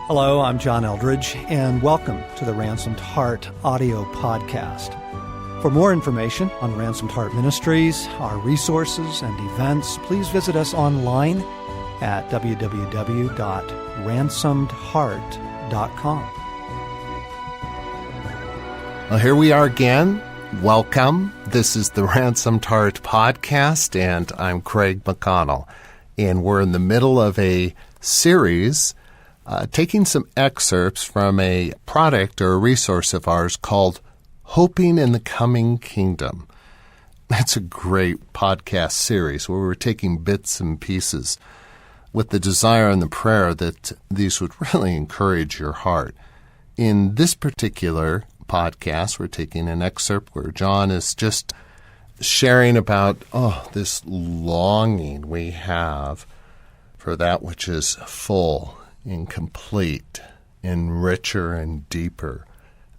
Hello, I'm John Eldredge, and welcome to the Ransomed Heart audio podcast. For more information on Ransomed Heart Ministries, our resources and events, please visit us online at www.ransomedheart.com. Well, here we are again. Welcome. This is the Ransomed Heart podcast, and I'm Craig McConnell. And we're in the middle of a series taking some excerpts from a product or a resource of ours called Hoping in the Coming Kingdom. That's a great podcast series where we're taking bits and pieces with the desire and the prayer that these would really encourage your heart. In this particular podcast, we're taking an excerpt where John is just sharing about, this longing we have for that which is full and complete and richer and deeper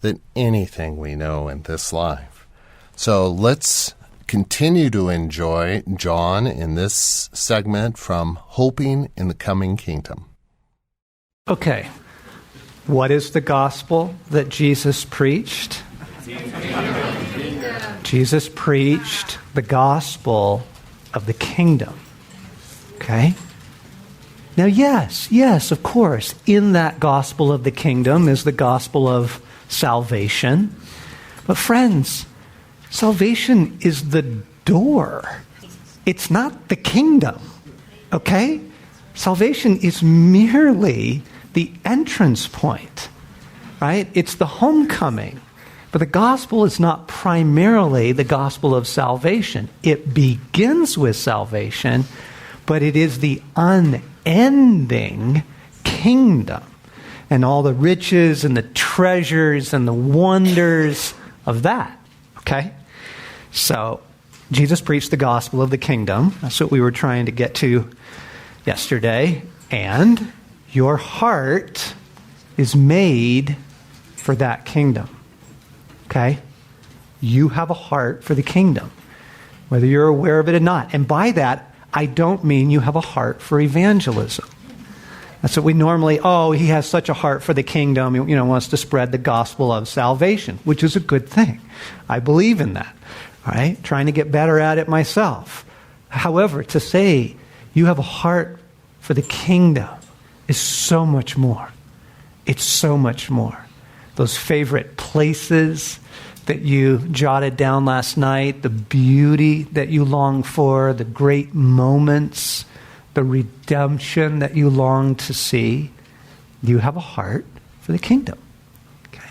than anything we know in this life. So let's continue to enjoy John in this segment from Hoping in the Coming Kingdom. Okay, what is the gospel that Jesus preached? Jesus preached the gospel of the kingdom. Okay? Now, yes, of course, in that gospel of the kingdom is the gospel of salvation. But friends, salvation is the door. It's not the kingdom, okay? Salvation is merely the entrance point, right? It's the homecoming. But the gospel is not primarily the gospel of salvation. It begins with salvation, but it is the unending kingdom and all the riches and the treasures and the wonders of that. Okay? So, Jesus preached the gospel of the kingdom. That's what we were trying to get to yesterday. And your heart is made for that kingdom. Okay? You have a heart for the kingdom, whether you're aware of it or not. And by that, I don't mean you have a heart for evangelism. That's what we normally, he has such a heart for the kingdom, wants to spread the gospel of salvation, which is a good thing. I believe in that, all right? Trying to get better at it myself. However, to say you have a heart for the kingdom is so much more. It's so much more. Those favorite places that you jotted down last night, the beauty that you long for, the great moments, the redemption that you long to see, you have a heart for the kingdom. Okay?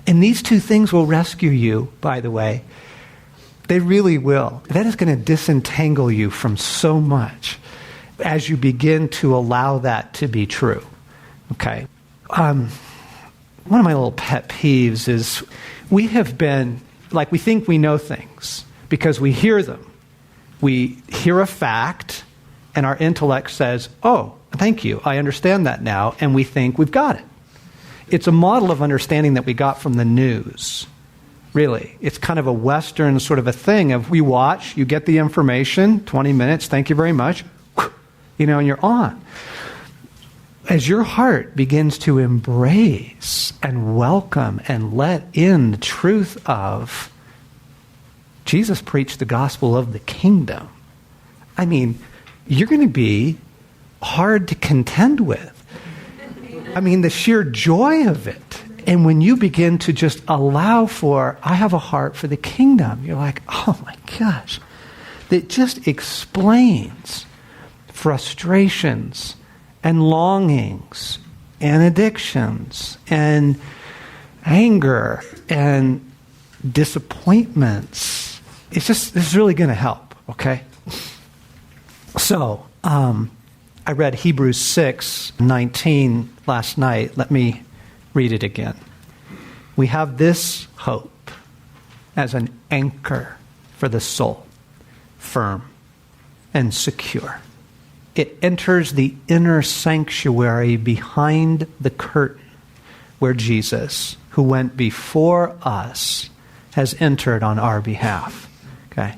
And these two things will rescue you, by the way. They really will. That is going to disentangle you from so much as you begin to allow that to be true. Okay? One of my little pet peeves is we have been, we think we know things because we hear them. We hear a fact, and our intellect says, thank you, I understand that now, and we think we've got it. It's a model of understanding that we got from the news, really. It's kind of a Western sort of a thing of we watch, you get the information, 20 minutes, thank you very much, and you're on. As your heart begins to embrace and welcome and let in the truth of Jesus preached the gospel of the kingdom, you're going to be hard to contend with. The sheer joy of it. And when you begin to just allow for, I have a heart for the kingdom, you're like, oh my gosh. It just explains frustrations and longings and addictions and anger and disappointments. This is really going to help, okay? So, I read Hebrews 6:19 last night. Let me read it again. We have this hope as an anchor for the soul, firm and secure. It enters the inner sanctuary behind the curtain where Jesus, who went before us, has entered on our behalf. Okay?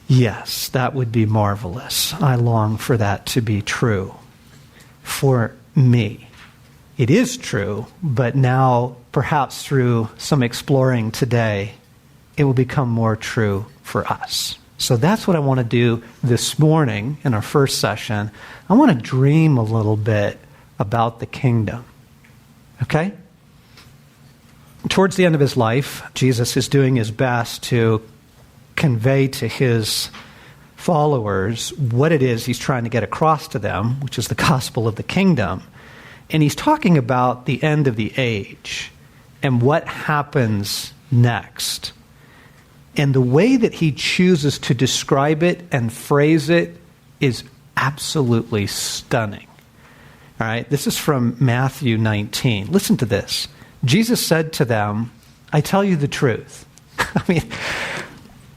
Yes, that would be marvelous. I long for that to be true for me. it is true, but now perhaps through some exploring today, it will become more true for us. So that's what I want to do this morning in our first session. I want to dream a little bit about the kingdom. Okay? Towards the end of his life, Jesus is doing his best to convey to his followers what it is he's trying to get across to them, which is the gospel of the kingdom. And he's talking about the end of the age and what happens next. And the way that he chooses to describe it and phrase it is absolutely stunning. All right, this is from Matthew 19. Listen to this. Jesus said to them, I tell you the truth. I mean,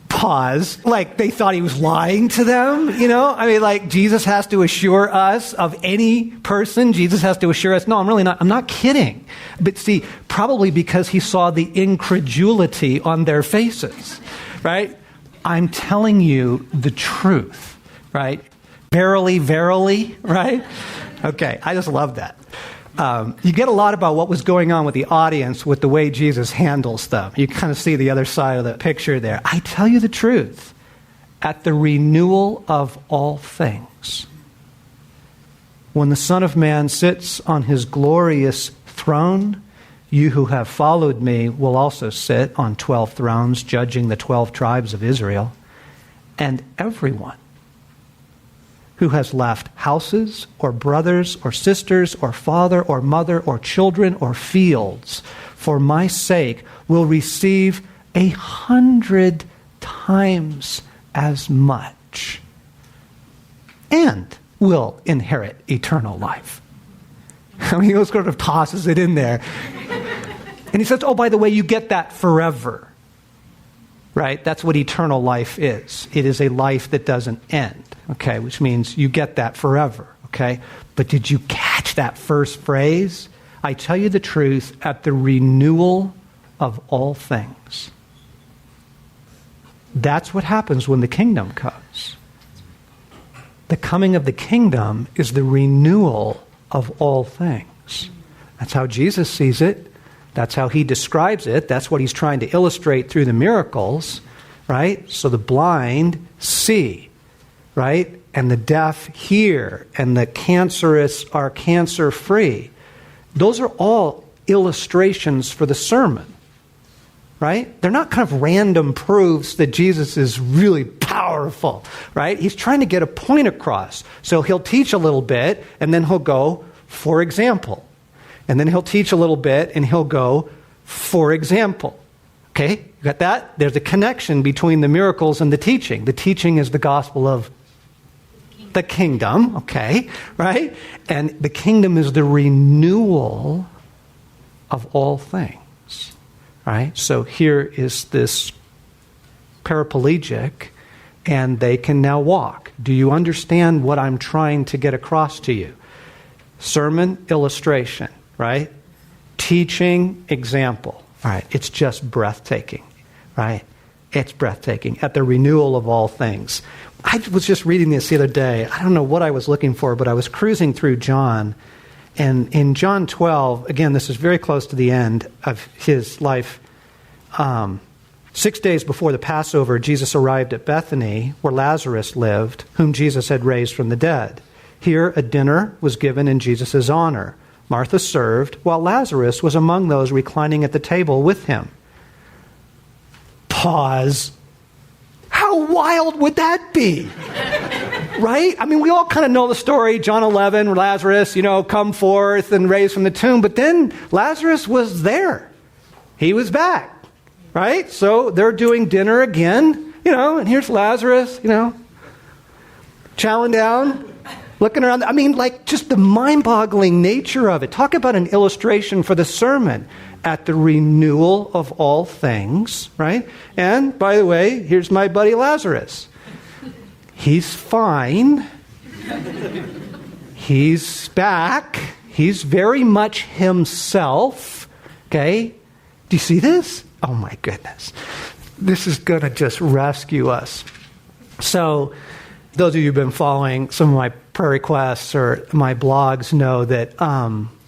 pause. Like they thought he was lying to them, you know? I mean, like Jesus has to assure us of any person. Jesus has to assure us, no, I'm not kidding. But see, probably because he saw the incredulity on their faces, right? I'm telling you the truth, right? Verily, verily, right? Okay, I just love that. You get a lot about what was going on with the audience with the way Jesus handles them. You kind of see the other side of the picture there. I tell you the truth, at the renewal of all things, when the Son of Man sits on his glorious throne, you who have followed me will also sit on 12 thrones, judging the 12 tribes of Israel, and everyone who has left houses or brothers or sisters or father or mother or children or fields for my sake will receive 100 times as much and will inherit eternal life. I mean, he sort of tosses it in there. And he says, oh, by the way, you get that forever. Right? That's what eternal life is. It is a life that doesn't end. Okay, which means you get that forever, okay? But did you catch that first phrase? I tell you the truth, at the renewal of all things. That's what happens when the kingdom comes. The coming of the kingdom is the renewal of all things. That's how Jesus sees it. That's how he describes it. That's what he's trying to illustrate through the miracles, right? So the blind see, right? And the deaf hear, and the cancerous are cancer-free. Those are all illustrations for the sermon, right? They're not kind of random proofs that Jesus is really powerful, right? He's trying to get a point across. So he'll teach a little bit, and then he'll go, for example. And then he'll teach a little bit, and he'll go, for example. Okay, you got that? There's a connection between the miracles and the teaching. The teaching is the gospel of the kingdom, okay, right? And the kingdom is the renewal of all things, right? So here is this paraplegic, and they can now walk. Do you understand what I'm trying to get across to you? Sermon, illustration, right? Teaching, example, right? It's just breathtaking, right? It's breathtaking at the renewal of all things. I was just reading this the other day. I don't know what I was looking for, but I was cruising through John. And in John 12, again, this is very close to the end of his life. 6 days before the Passover, Jesus arrived at Bethany, where Lazarus lived, whom Jesus had raised from the dead. Here, a dinner was given in Jesus' honor. Martha served, while Lazarus was among those reclining at the table with him. Pause. How wild would that be? Right? I mean, we all kind of know the story. John 11, Lazarus, come forth and raised from the tomb. But then Lazarus was there. He was back. Right? So they're doing dinner again, and here's Lazarus, chowing down, looking around. I mean, like, just the mind-boggling nature of it. Talk about an illustration for the sermon. At the renewal of all things, right? And, by the way, here's my buddy Lazarus. He's fine. He's back. He's very much himself. Okay? Do you see this? Oh, my goodness. This is going to just rescue us. So, those of you who've been following some of my prayer requests or my blogs know that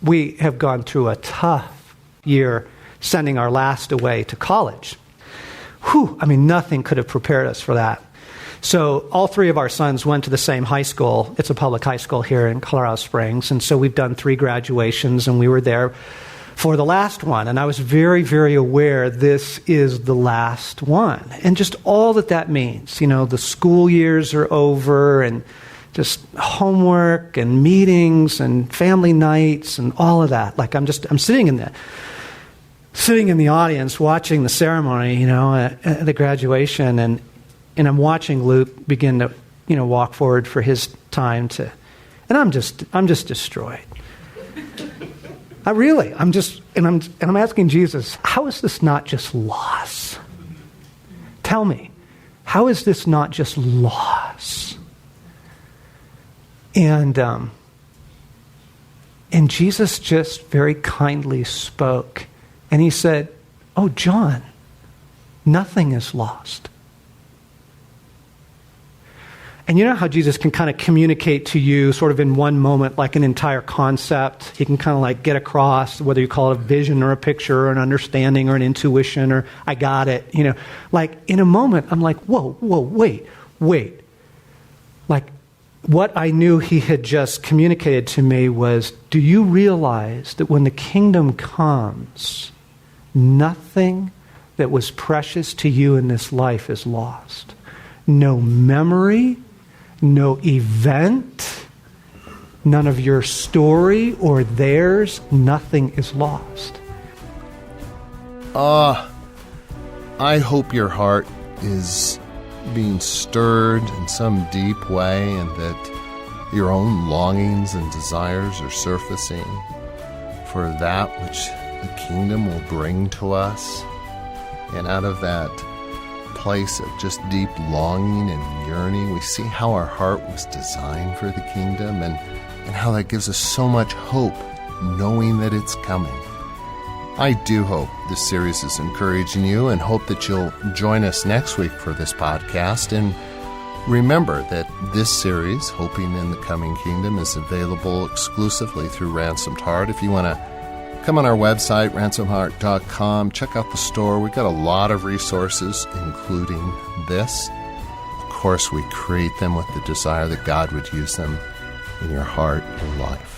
we have gone through a tough year sending our last away to college. Nothing could have prepared us for that. So all three of our sons went to the same high school. It's a public high school here in Colorado Springs. And so we've done 3 graduations, and we were there for the last one. And I was very, very aware this is the last one. And just all that means. The school years are over, and just homework and meetings and family nights and all of that. Like I'm sitting in the audience watching the ceremony, at the graduation, and I'm watching Luke begin to, walk forward for his time and I'm just destroyed. I'm asking Jesus, how is this not just loss? Tell me, how is this not just loss? And Jesus just very kindly spoke, and he said, "Oh, John, nothing is lost." And you know how Jesus can kind of communicate to you sort of in one moment like an entire concept? He can kind of like get across, whether you call it a vision or a picture or an understanding or an intuition or I got it. Like in a moment, I'm like, whoa, wait. Like what I knew he had just communicated to me was, do you realize that when the kingdom comes, nothing that was precious to you in this life is lost? No memory, no event, none of your story or theirs, nothing is lost. I hope your heart is being stirred in some deep way, and that your own longings and desires are surfacing for that which the kingdom will bring to us. And out of that place of just deep longing and yearning, we see how our heart was designed for the kingdom, and how that gives us so much hope, knowing that it's coming. I do hope this series is encouraging you, and hope that you'll join us next week for this podcast. And remember that this series, Hoping in the Coming Kingdom, is available exclusively through Ransomed Heart. If you want to come on our website, ransomedheart.com, check out the store. We've got a lot of resources, including this. Of course, we create them with the desire that God would use them in your heart and life.